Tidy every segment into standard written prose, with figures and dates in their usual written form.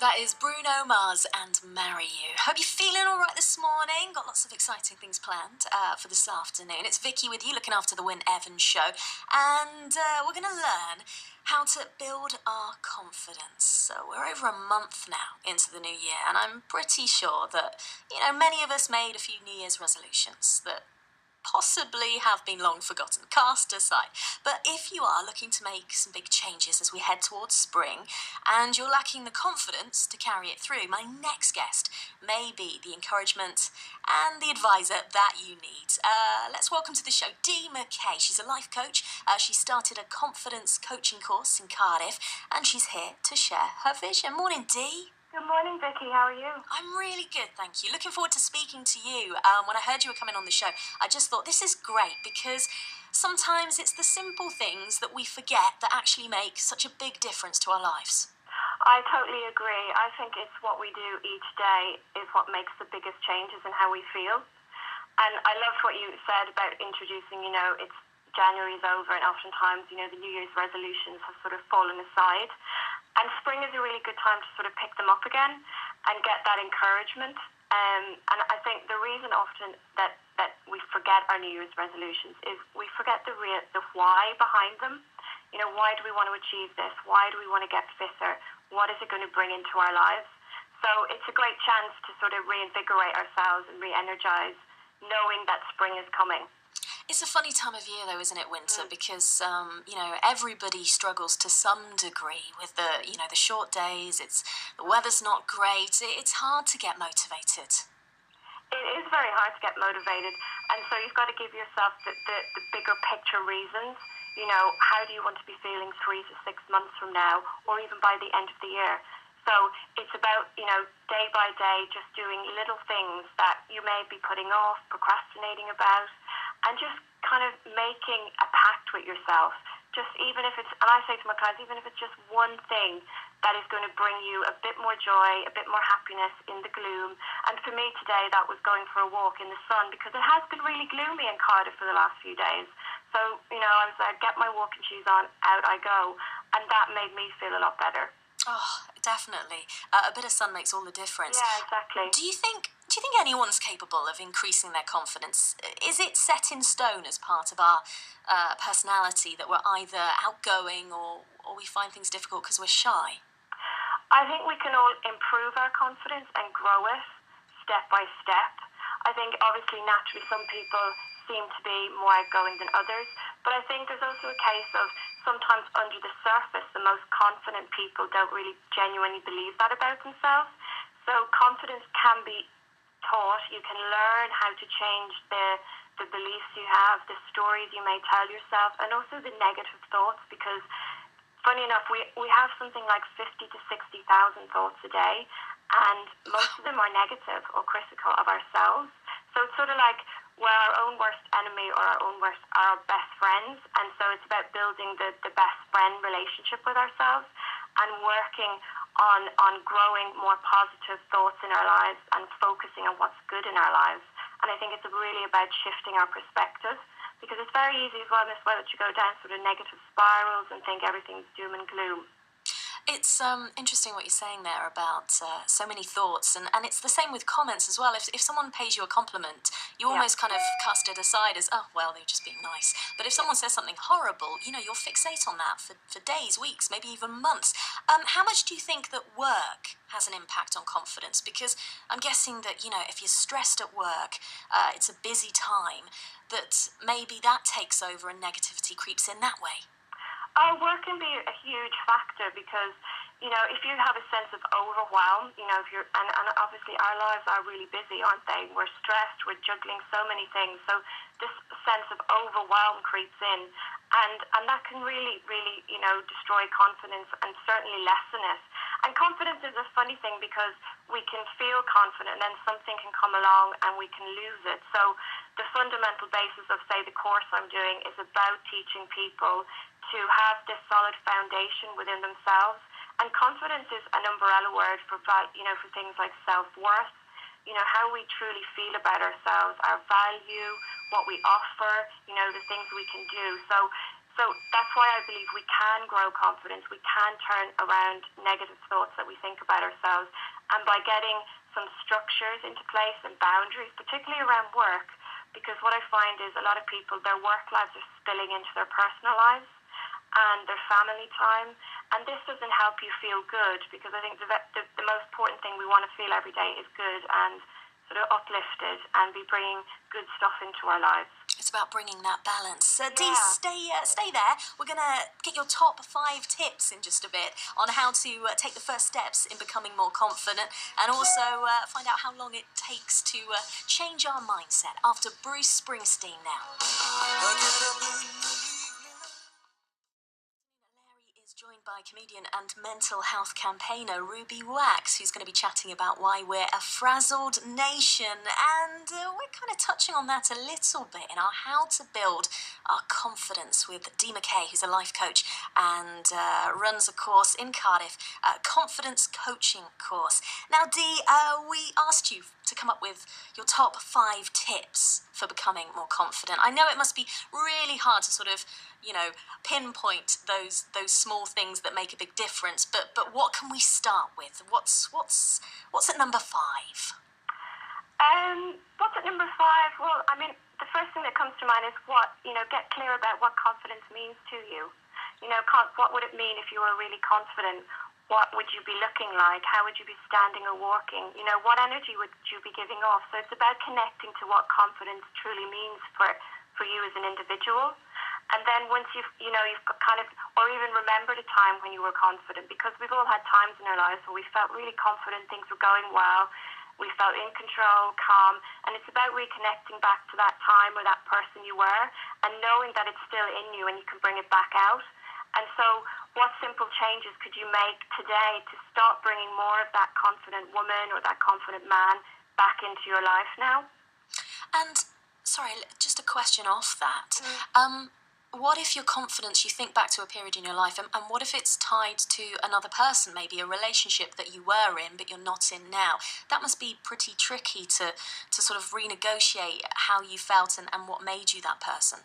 That is Bruno Mars and Marry You. Hope you're feeling all right this morning. Got lots of exciting things planned for this afternoon. It's Vicky with you, looking after the Win Evans show. And we're going to learn how to build our confidence. So we're over a month now into the new year, and I'm pretty sure that, many of us made a few New Year's resolutions that possibly have been long forgotten, cast aside. But if you are looking to make some big changes as we head towards spring and you're lacking the confidence to carry it through, my next guest may be the encouragement and the advisor that you need. Let's welcome to the show Dee McKay. She's a life coach. She started a confidence coaching course in Cardiff, and she's here to share her vision. Morning, Dee. Good morning, Vicky. How are you? I'm really good, thank you. Looking forward to speaking to you. When I heard you were coming on the show, I just thought this is great because sometimes it's the simple things that we forget that actually make such a big difference to our lives. I totally agree. I think it's what we do each day is what makes the biggest changes in how we feel. And I loved what you said about introducing, it's January's over and oftentimes, the New Year's resolutions have sort of fallen aside. And spring is a really good time to sort of pick them up again and get that encouragement. And I think the reason often that we forget our New Year's resolutions is we forget the why behind them. Why do we want to achieve this? Why do we want to get fitter? What is it going to bring into our lives? So it's a great chance to sort of reinvigorate ourselves and re-energize, knowing that spring is coming. It's a funny time of year, though, isn't it, winter? Because, everybody struggles to some degree with the short days. The weather's not great. It's hard to get motivated. It is very hard to get motivated. And so you've got to give yourself the bigger picture reasons. How do you want to be feeling 3 to 6 months from now, or even by the end of the year? So it's about, day by day, just doing little things that you may be putting off, procrastinating about, and just kind of making a pact with yourself. Just even if it's, and I say to my clients, even if it's just one thing that is going to bring you a bit more joy, a bit more happiness in the gloom. And for me today, that was going for a walk in the sun, because it has been really gloomy in Cardiff for the last few days. So, I was like, get my walking shoes on, out I go. And that made me feel a lot better. Oh, definitely. A bit of sun makes all the difference. Yeah, exactly. Do you think anyone's capable of increasing their confidence? Is it set in stone as part of our personality that we're either outgoing or we find things difficult because we're shy? I think we can all improve our confidence and grow it step by step. I think obviously naturally some people seem to be more outgoing than others, but I think there's also a case of sometimes under the surface the most confident people don't really genuinely believe that about themselves. So confidence can be taught. You can learn how to change the beliefs you have, the stories you may tell yourself, and also the negative thoughts, because funny enough, we have something like 50 to 60,000 thoughts a day, and most of them are negative or critical of ourselves. So it's sort of like we're our own worst enemy or our best friends, and so it's about building the best friend relationship with ourselves and working on growing more positive thoughts in our lives and focusing on what's good in our lives. And I think it's really about shifting our perspective, because it's very easy as well, Miss Weather, to go down sort of negative spirals and think everything's doom and gloom. It's interesting what you're saying there about so many thoughts, and it's the same with comments as well. If someone pays you a compliment, you almost kind of cast it aside as, oh, well, they're just being nice. But if someone says something horrible, you'll fixate on that for days, weeks, maybe even months. How much do you think that work has an impact on confidence? Because I'm guessing that, if you're stressed at work, it's a busy time, that maybe that takes over and negativity creeps in that way. Work can be a huge factor because, if you have a sense of overwhelm, if you're, and obviously our lives are really busy, aren't they? We're stressed, we're juggling so many things. So this sense of overwhelm creeps in, and that can really, really, destroy confidence and certainly lessen it. And confidence is a funny thing because we can feel confident and then something can come along and we can lose it. So the fundamental basis of, say, the course I'm doing is about teaching people to have this solid foundation within themselves. And confidence is an umbrella word for things like self-worth, how we truly feel about ourselves, our value, what we offer, the things we can do. So So that's why I believe we can grow confidence. We can turn around negative thoughts that we think about ourselves. And by getting some structures into place and boundaries, particularly around work, because what I find is a lot of people, their work lives are spilling into their personal lives and their family time. And this doesn't help you feel good, because I think the most important thing we want to feel every day is good and sort of uplifted and be bringing good stuff into our lives. It's about bringing that balance. Dee, Yeah. stay there. We're going to get your top 5 tips in just a bit on how to take the first steps in becoming more confident, and also find out how long it takes to change our mindset after Bruce Springsteen now. Larry is joined by comedian and mental health campaigner Ruby Wax, who's going to be chatting about why we're a frazzled nation. And we're kind of touching on that a little bit in our How to Build Our Confidence with Dee McKay, who's a life coach and runs a course in Cardiff, a confidence coaching course. Now, Dee, we asked you to come up with your top 5 tips for becoming more confident. I know it must be really hard to sort of, pinpoint those small things that make a big difference. But what can we start with? What's at number 5? What's at number 5? Well, I mean, the first thing that comes to mind is get clear about what confidence means to you. What would it mean if you were really confident? What would you be looking like? How would you be standing or walking? What energy would you be giving off? So it's about connecting to what confidence truly means for you as an individual. And then once you've kind of, or even remembered a time when you were confident, because we've all had times in our lives where we felt really confident, things were going well, we felt in control, calm, and it's about reconnecting back to that time or that person you were, and knowing that it's still in you and you can bring it back out. And so what simple changes could you make today to start bringing more of that confident woman or that confident man back into your life now? And, sorry, just a question off that. What if your confidence, you think back to a period in your life, and what if it's tied to another person, maybe a relationship that you were in but you're not in now? That must be pretty tricky to sort of renegotiate how you felt and what made you that person.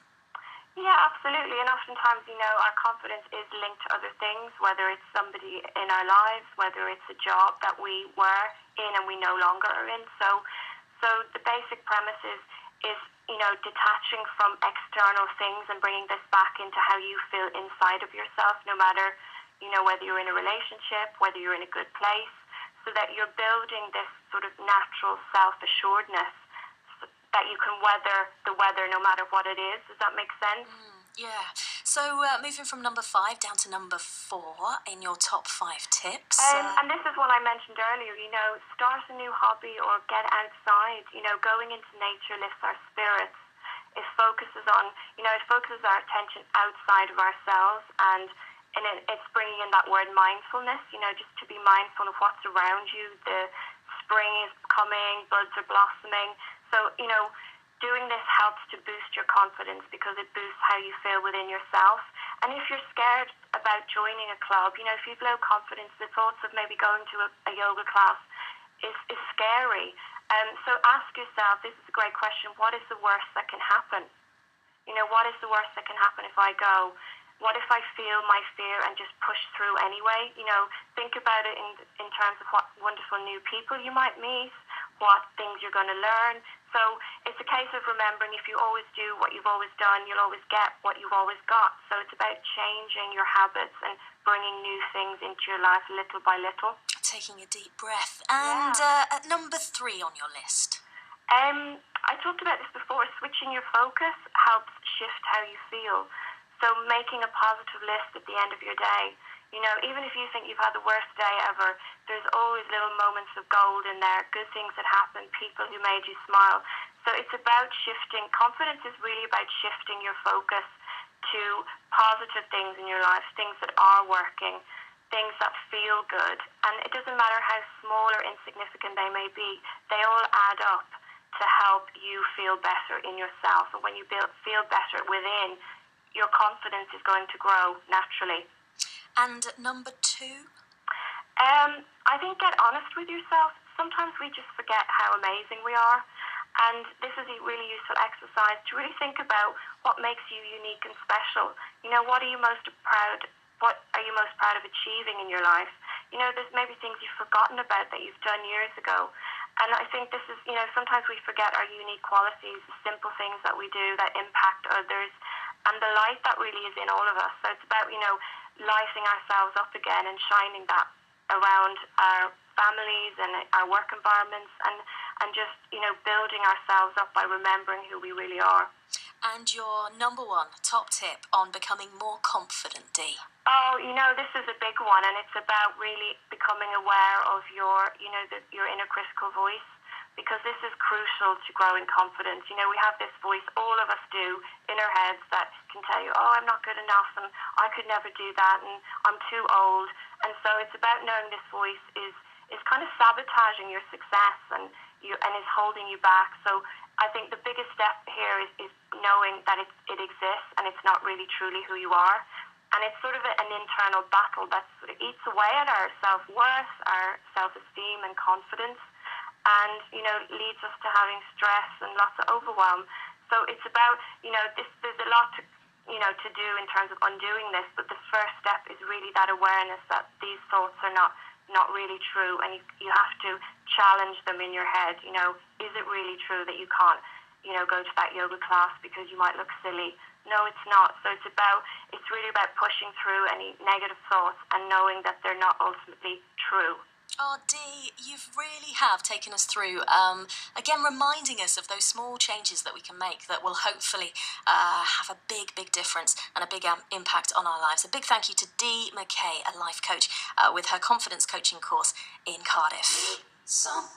Yeah, absolutely. And oftentimes, our confidence is linked to other things, whether it's somebody in our lives, whether it's a job that we were in and we no longer are in. So the basic premise is detaching from external things and bringing this back into how you feel inside of yourself, no matter, whether you're in a relationship, whether you're in a good place, so that you're building this sort of natural self-assuredness that you can weather the weather no matter what it is. Does that make sense? Yeah. So moving from number 5 down to number 4 in your top 5 tips. And this is what I mentioned earlier, start a new hobby or get outside. Going into nature lifts our spirits. It focuses our attention outside of ourselves, and it's bringing in that word mindfulness, just to be mindful of what's around you. The spring is coming, buds are blossoming. So, doing this helps to boost your confidence because it boosts how you feel within yourself. And if you're scared about joining a club, if you've low confidence, the thoughts of maybe going to a yoga class is scary. So ask yourself, this is a great question, what is the worst that can happen? What is the worst that can happen if I go? What if I feel my fear and just push through anyway? Think about it in terms of what wonderful new people you might meet, what things you're going to learn. So it's a case of remembering, if you always do what you've always done, you'll always get what you've always got. So it's about changing your habits and bringing new things into your life little by little. Taking a deep breath. And at number 3 on your list. I talked about this before. Switching your focus helps shift how you feel. So making a positive list at the end of your day. Even if you think you've had the worst day ever, there's always little moments of gold in there, good things that happened, people who made you smile. So it's about shifting. Confidence is really about shifting your focus to positive things in your life, things that are working, things that feel good. And it doesn't matter how small or insignificant they may be, they all add up to help you feel better in yourself. And when you feel better within, your confidence is going to grow naturally. And number 2? I think get honest with yourself. Sometimes we just forget how amazing we are. And this is a really useful exercise to really think about what makes you unique and special. What are you most proud? What are you most proud of achieving in your life? There's maybe things you've forgotten about that you've done years ago. And I think this is, sometimes we forget our unique qualities, the simple things that we do that impact others, and the light that really is in all of us. So it's about, lighting ourselves up again and shining that around our families and our work environments, and just, building ourselves up by remembering who we really are. And your number one top tip on becoming more confident, Dee? Oh, this is a big one, and it's about really becoming aware of your, your inner critical voice, because this is crucial to growing confidence. We have this voice, all of us do, in our heads that can tell you, oh, I'm not good enough, and I could never do that, and I'm too old. And so it's about knowing this voice is kind of sabotaging your success and is holding you back. So I think the biggest step here is knowing that it exists and it's not really truly who you are. And it's sort of an internal battle that sort of eats away at our self-worth, our self-esteem and confidence, and, leads us to having stress and lots of overwhelm. So it's about, there's a lot to do in terms of undoing this, but the first step is really that awareness that these thoughts are not really true, and you have to challenge them in your head. Is it really true that you can't, go to that yoga class because you might look silly? No, it's not. So it's really about pushing through any negative thoughts and knowing that they're not ultimately true. Oh, Dee, you really have taken us through, again, reminding us of those small changes that we can make that will hopefully have a big, big difference and a big impact on our lives. A big thank you to Dee McKay, a life coach with her confidence coaching course in Cardiff. Somebody